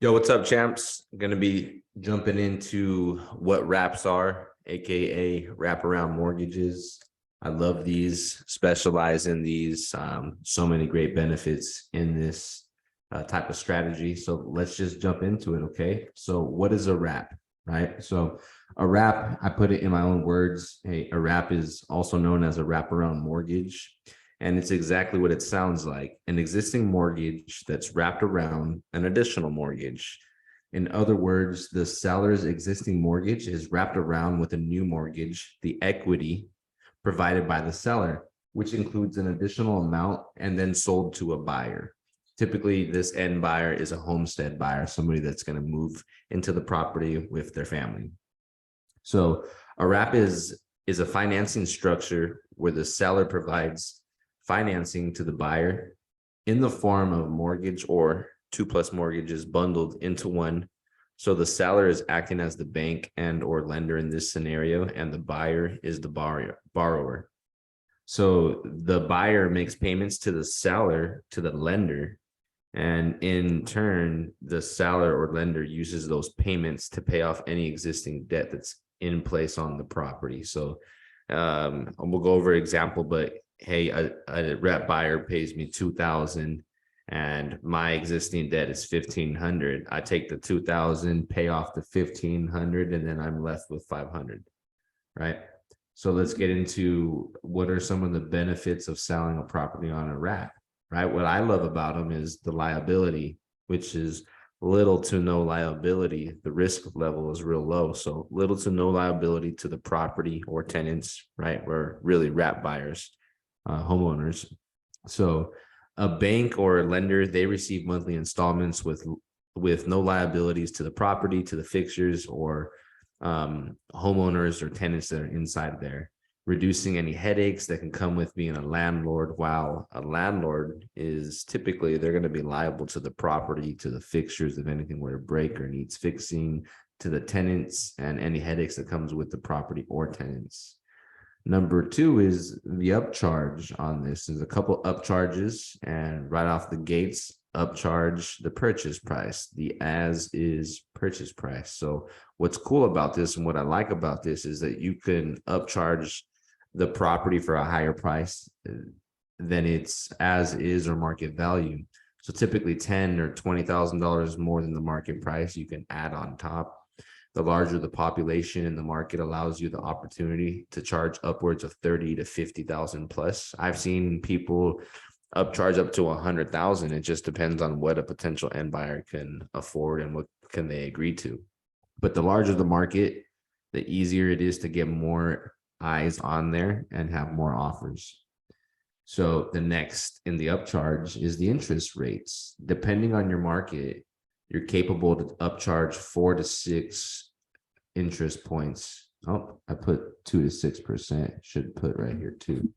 Yo, what's up, champs? I'm gonna be jumping into what wraps are, aka wraparound mortgages. I love these, specialize in these. So many great benefits in this type of strategy. So let's just jump into it, okay? So, what is a wrap, right? So, a wrap, I put it in my own words. Hey, a wrap is also known as a wraparound mortgage. And it's exactly what it sounds like, an existing mortgage that's wrapped around an additional mortgage. In other words, the seller's existing mortgage is wrapped around with a new mortgage, the equity provided by the seller, which includes an additional amount and then sold to a buyer. Typically, this end buyer is a homestead buyer, somebody that's going to move into the property with their family. So a wrap is a financing structure where the seller provides financing to the buyer in the form of mortgage or 2+ mortgages bundled into one. So the seller is acting as the bank and or lender in this scenario, and the buyer is the borrower. So the buyer makes payments to the seller, to the lender, and in turn, the seller or lender uses those payments to pay off any existing debt that's in place on the property. So we'll go over an example, but hey, a rep buyer pays me $2,000 and my existing debt is $1,500. I take the $2,000, pay off the $1,500, and then I'm left with $500, right? So let's get into what are some of the benefits of selling a property on a wrap, right? What I love about them is the liability, which is little to no liability. The risk level is real low. So little to no liability to the property or tenants, right? We're really wrap buyers. Homeowners. So a bank or a lender, they receive monthly installments with no liabilities to the property, to the fixtures, or homeowners or tenants that are inside there, reducing any headaches that can come with being a landlord. While a landlord is typically, they're going to be liable to the property, to the fixtures if anything were to break or needs fixing, to the tenants and any headaches that comes with the property or tenants. Number two is the upcharge on this. There's a couple upcharges, and right off the gates, upcharge the purchase price, the as is purchase price. So what's cool about this and what I like about this is that you can upcharge the property for a higher price than its as is or market value. So typically $10,000 or $20,000 more than the market price you can add on top. The larger the population in the market allows you the opportunity to charge upwards of 30 to 50,000 plus. I've seen people upcharge up to 100,000. It just depends on what a potential end buyer can afford and what can they agree to. But the larger the market, the easier it is to get more eyes on there and have more offers. So the next in the upcharge is the interest rates. Depending on your market, you're capable to upcharge 4 to 6 interest points. Oh, I put 2 to 6%. Should put right here too.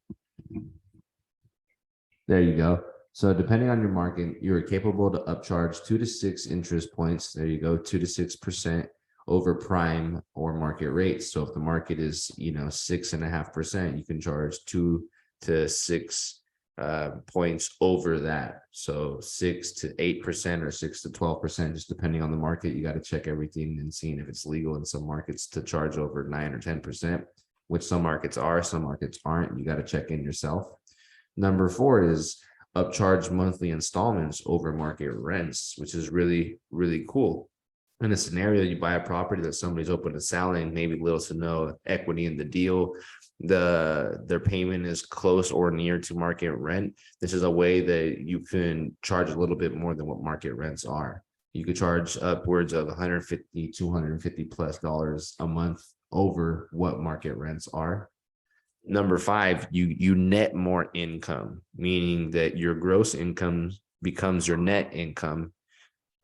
There you go. So depending on your market, you're capable to upcharge 2 to 6 interest points. There you go, 2 to 6% over prime or market rates. So if the market is 6.5%, you can charge 2 to 6 points over that. So 6 to 8% or 6 to 12%, just depending on the market. You got to check everything and seeing if it's legal in some markets to charge over 9 or 10%, which some markets are, some markets aren't. You got to check in yourself. Number 4 is upcharge monthly installments over market rents, which is really, really cool. In a scenario, you buy a property that somebody's open to selling, maybe little to no equity in the deal, their payment is close or near to market rent. This is a way that you can charge a little bit more than what market rents are. You could charge upwards of $150, $250+ a month over what market rents are. Number 5, you net more income, meaning that your gross income becomes your net income.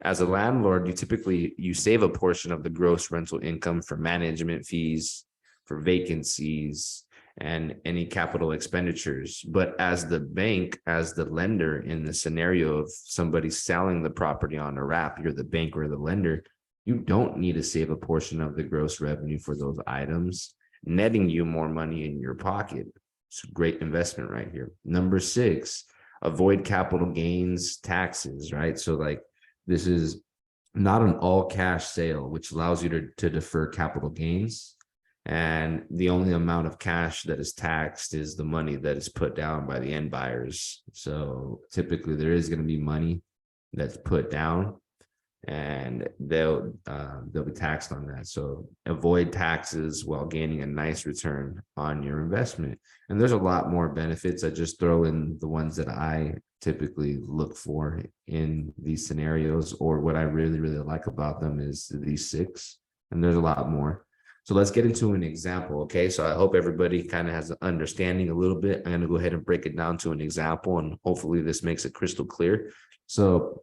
As a landlord, you save a portion of the gross rental income for management fees, for vacancies, and any capital expenditures. But as the bank, as the lender in the scenario of somebody selling the property on a wrap, you're the bank or the lender, you don't need to save a portion of the gross revenue for those items, netting you more money in your pocket. It's a great investment right here. Number 6, avoid capital gains taxes, right? So like this is not an all cash sale, which allows you to defer capital gains. And the only amount of cash that is taxed is the money that is put down by the end buyers. So typically there is going to be money that's put down, and they'll be taxed on that. So avoid taxes while gaining a nice return on your investment. And there's a lot more benefits. I just throw in the ones that I typically look for in these scenarios, or what I really, really like about them is these 6. And there's a lot more. So let's get into an example. Okay. So I hope everybody kind of has an understanding a little bit. I'm going to go ahead and break it down to an example, and hopefully this makes it crystal clear. So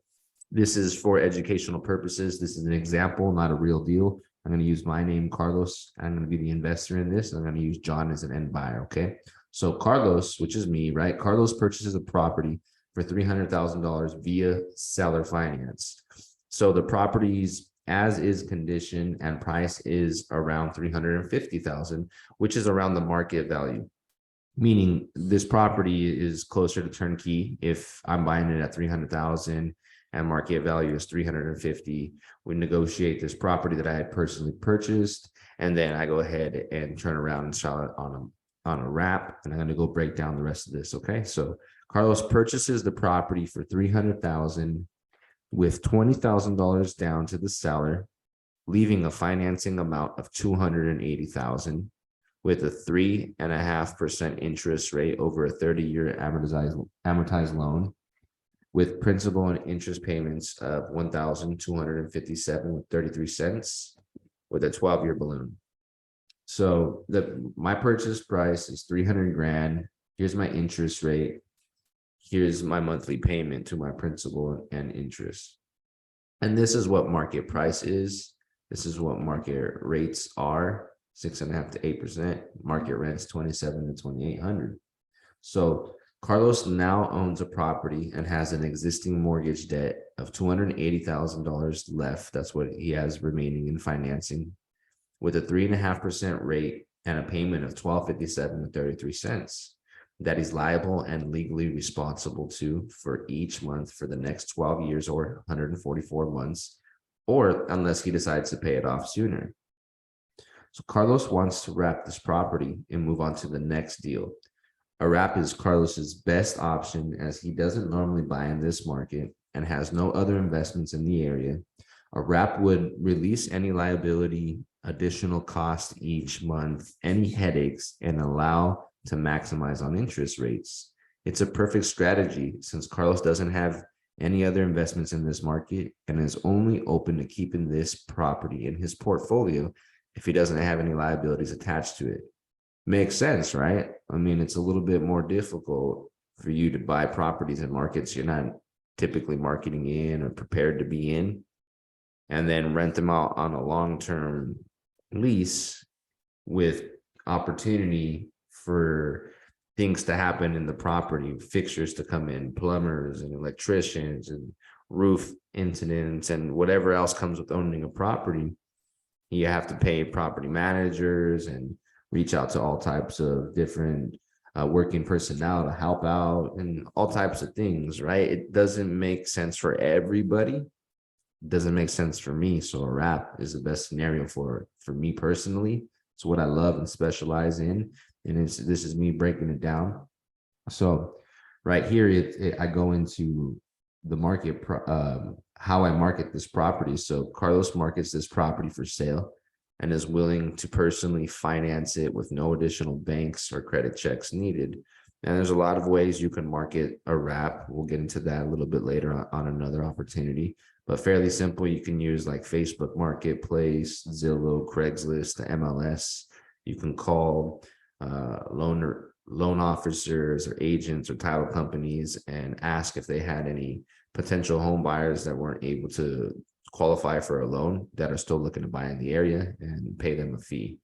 this is for educational purposes. This is an example, not a real deal. I'm going to use my name, Carlos. I'm going to be the investor in this. I'm going to use John as an end buyer. Okay. So Carlos, which is me, right? Carlos purchases a property for $300,000 via seller finance. So the property's as is condition and price is around $350,000, which is around the market value. Meaning this property is closer to turnkey. If I'm buying it at 300,000 and market value is 350, we negotiate this property that I had personally purchased, and then I go ahead and turn around and sell it on a wrap. And I'm going to go break down the rest of this. Okay, so Carlos purchases the property for 300,000 with $20,000 down to the seller, leaving a financing amount of 280,000 with a 3.5% interest rate over a 30-year amortized loan, with principal and interest payments of $1,257.33 with a 12-year balloon. So my purchase price is 300 grand. Here's my interest rate. Here's my monthly payment to my principal and interest. And this is what market price is. This is what market rates are, 6.5 to 8%. Market rents 27 to 2,800. So Carlos now owns a property and has an existing mortgage debt of $280,000 left. That's what he has remaining in financing, with a 3.5% rate and a payment of $1,257.33 that he's liable and legally responsible to for each month for the next 12 years or 144 months, or unless he decides to pay it off sooner. So Carlos wants to wrap this property and move on to the next deal. A wrap is Carlos's best option, as he doesn't normally buy in this market and has no other investments in the area. A wrap would release any liability, additional cost each month, any headaches, and allow to maximize on interest rates. It's a perfect strategy since Carlos doesn't have any other investments in this market and is only open to keeping this property in his portfolio if he doesn't have any liabilities attached to it. Makes sense, right? I mean, it's a little bit more difficult for you to buy properties in markets you're not typically marketing in or prepared to be in, and then rent them out on a long-term lease with opportunity for things to happen in the property, fixtures to come in, plumbers and electricians and roof incidents and whatever else comes with owning a property. You have to pay property managers and reach out to all types of different working personnel to help out and all types of things, right? It doesn't make sense for everybody. It doesn't make sense for me. So a wrap is the best scenario for me personally. It's what I love and specialize in. And this is me breaking it down. So right here, I go into the market, how I market this property. So Carlos markets this property for sale and is willing to personally finance it with no additional banks or credit checks needed. And there's a lot of ways you can market a wrap. We'll get into that a little bit later on another opportunity, but fairly simple. You can use like Facebook Marketplace, Zillow, Craigslist, the MLS. You can call loan officers or agents or title companies and ask if they had any potential home buyers that weren't able to qualify for a loan that are still looking to buy in the area, and pay them a fee.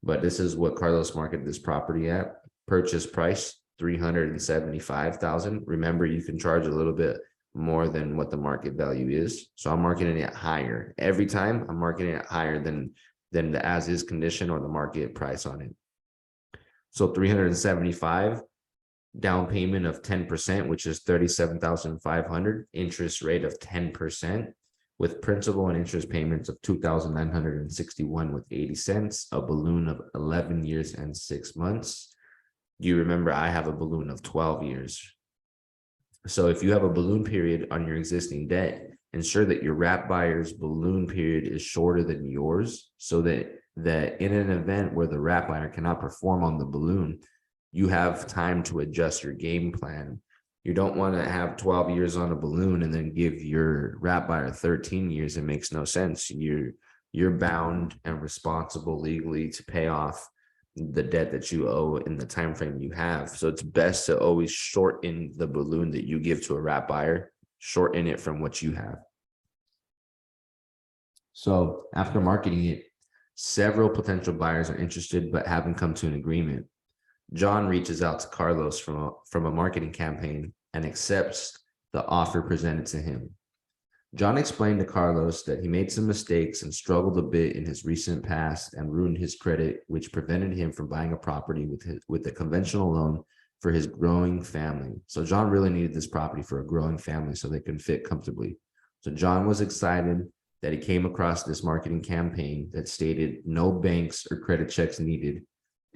But this is what Carlos marketed this property at. Purchase price $375,000. Remember, you can charge a little bit more than what the market value is. So I'm marketing it higher. Every time I'm marketing it higher than the as is condition or the market price on it. So 375, down payment of 10%, which is 37,500, interest rate of 10%, with principal and interest payments of $2,961.80, a balloon of 11 years and 6 months. You remember I have a balloon of 12 years. So if you have a balloon period on your existing debt, ensure that your wrap buyer's balloon period is shorter than yours, so that in an event where the wrap buyer cannot perform on the balloon, you have time to adjust your game plan. You don't want to have 12 years on a balloon and then give your wrap buyer 13 years. It makes no sense. You're bound and responsible legally to pay off the debt that you owe in the time frame you have. So it's best to always shorten the balloon that you give to a wrap buyer, shorten it from what you have. So after marketing it, several potential buyers are interested but haven't come to an agreement. John reaches out to Carlos from a marketing campaign and accepts the offer presented to him. John explained to Carlos that he made some mistakes and struggled a bit in his recent past and ruined his credit, which prevented him from buying a property with a conventional loan for his growing family. So John really needed this property for a growing family so they could fit comfortably. So John was excited that he came across this marketing campaign that stated no banks or credit checks needed.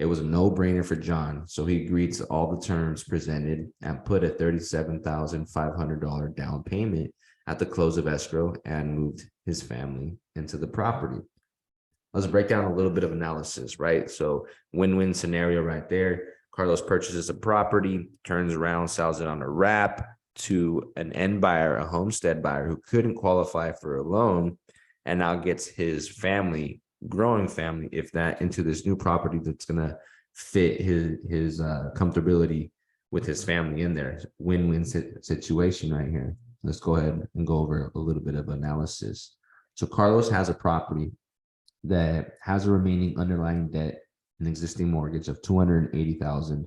It was a no-brainer for John, so he agreed to all the terms presented and put a $37,500 down payment at the close of escrow and moved his family into the property. Let's break down a little bit of analysis, right? So win-win scenario right there. Carlos purchases a property, turns around, sells it on a wrap to an end buyer, a homestead buyer who couldn't qualify for a loan, and now gets his family, growing family, if that, into this new property that's going to fit his comfortability with his family in there. Win-win situation right here. Let's go ahead and go over a little bit of analysis. So Carlos has a property that has a remaining underlying debt, an existing mortgage of $280,000,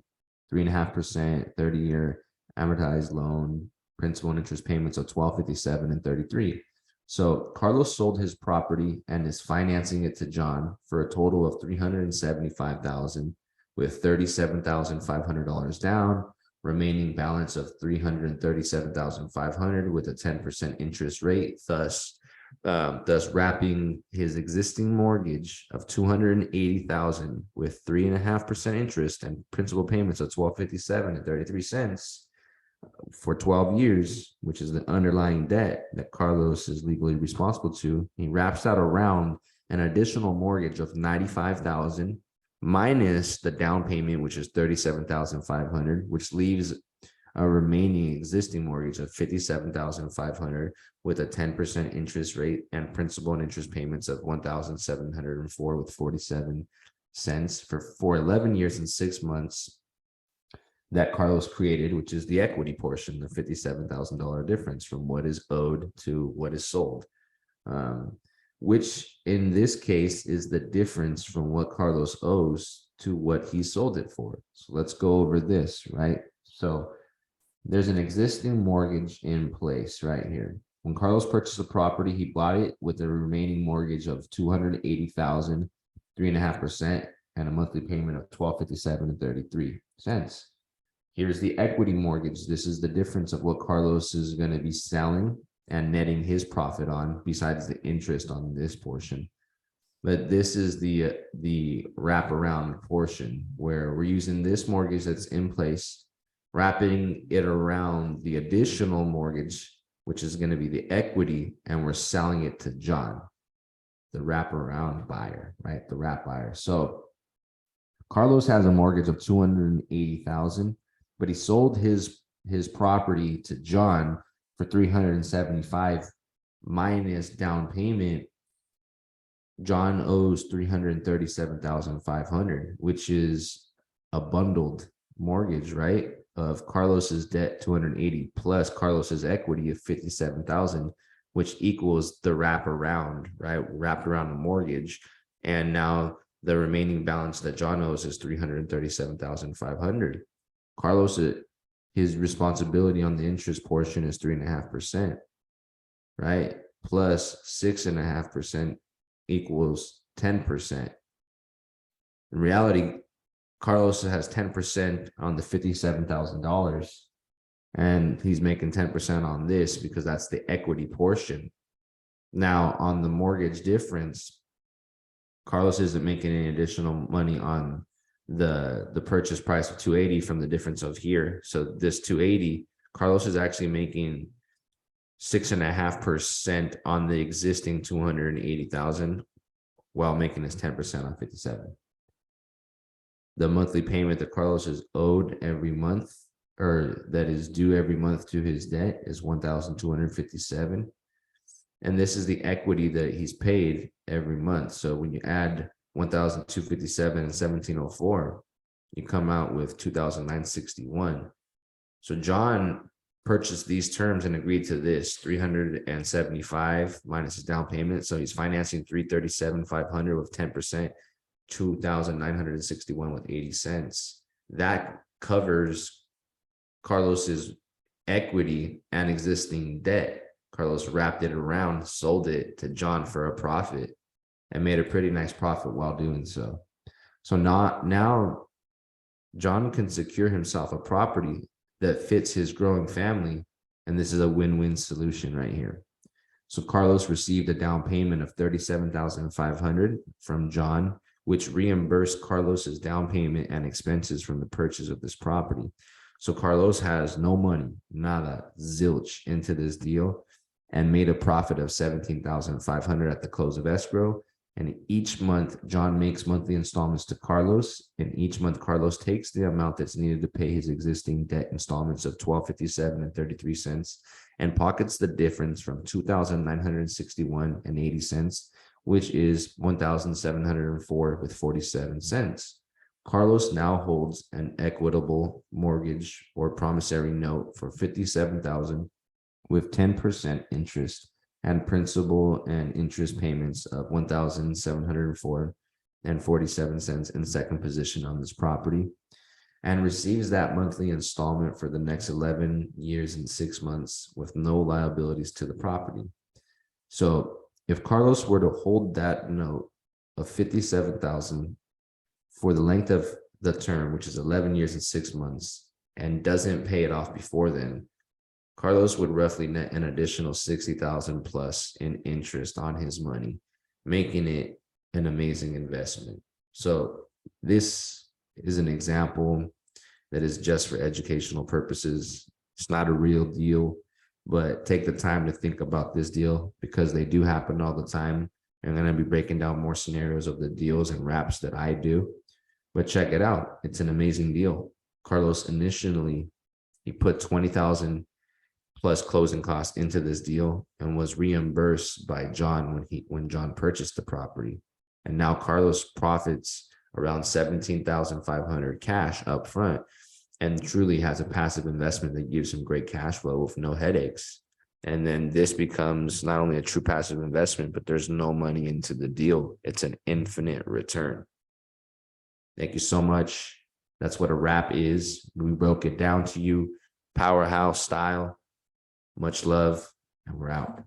3.5%, 30-year amortized loan, principal and interest payments of $1,257 and $33. So Carlos sold his property and is financing it to John for a total of $375,000 with $37,500 down, remaining balance of $337,500 with a 10% interest rate, thus wrapping his existing mortgage of $280,000 with 3.5% interest and principal payments of $1,257 and 33 cents for 12 years, which is the underlying debt that Carlos is legally responsible to. He wraps that around an additional mortgage of $95,000 minus the down payment, which is $37,500, which leaves a remaining existing mortgage of $57,500 with a 10% interest rate and principal and interest payments of $1,704 with 47 cents for 11 years and 6 months that Carlos created, which is the equity portion, the $57,000 difference from what is owed to what is sold. Which in this case is the difference from what Carlos owes to what he sold it for. So let's go over this, right? So there's an existing mortgage in place right here. When Carlos purchased the property, he bought it with a remaining mortgage of $280,000, 3.5%, and a monthly payment of $1,257 and 33 cents. Here's the equity mortgage. This is the difference of what Carlos is going to be selling and netting his profit on, besides the interest on this portion. But this is the wraparound portion where we're using this mortgage that's in place, wrapping it around the additional mortgage, which is going to be the equity, and we're selling it to John, the wraparound buyer, right? The wrap buyer. So Carlos has a mortgage of $280,000, but he sold his property to John for $375 minus down payment. John owes $337,500, which is a bundled mortgage, right? Of Carlos's debt, $280, plus Carlos's equity of $57,000, which equals the wraparound, right? Wrapped around the mortgage. And now the remaining balance that John owes is $337,500. Carlos, his responsibility on the interest portion is 3.5%, right? Plus 6.5% equals 10%. In reality, Carlos has 10% on the $57,000, and he's making 10% on this because that's the equity portion. Now on the mortgage difference, Carlos isn't making any additional money on the purchase price of 280 from the difference of here. So this 280, Carlos is actually making 6.5% on the existing 280,000 while making his 10% on 57. The monthly payment that Carlos is owed every month, or that is due every month to his debt, is 1,257. And this is the equity that he's paid every month. So when you add 1,257 and 1,704, you come out with 2,961. So John purchased these terms and agreed to this 375 minus his down payment. So he's financing 337,500 with 10%, 2,961 with 80 cents. That covers Carlos's equity and existing debt. Carlos wrapped it around, sold it to John for a profit, and made a pretty nice profit while doing so. So now John can secure himself a property that fits his growing family, and this is a win-win solution right here. So Carlos received a down payment of 37,500 from John, which reimbursed Carlos's down payment and expenses from the purchase of this property. So Carlos has no money, nada, zilch into this deal, and made a profit of 17,500 at the close of escrow. And each month, John makes monthly installments to Carlos, and each month Carlos takes the amount that's needed to pay his existing debt installments of $1,257 and 33 cents, and pockets the difference from $2,961 and 80 cents, which is $1,704 with 47 cents. Carlos now holds an equitable mortgage or promissory note for $57,000 with 10% interest and principal and interest payments of $1,704 and 47 cents in second position on this property, and receives that monthly installment for the next 11 years and 6 months with no liabilities to the property. So if Carlos were to hold that note of $57,000 for the length of the term, which is 11 years and 6 months, and doesn't pay it off before then, Carlos would roughly net an additional 60,000 plus in interest on his money, making it an amazing investment. So this is an example that is just for educational purposes. It's not a real deal, but take the time to think about this deal because they do happen all the time. I'm going to be breaking down more scenarios of the deals and wraps that I do, but check it out. It's an amazing deal. Carlos initially, he put 20,000 plus closing costs into this deal and was reimbursed by John when John purchased the property. And now Carlos profits around 17,500 cash up front and truly has a passive investment that gives him great cash flow with no headaches. And then this becomes not only a true passive investment, but there's no money into the deal. It's an infinite return. Thank you so much. That's what a wrap is. We broke it down to you, powerhouse style. Much love, and we're out.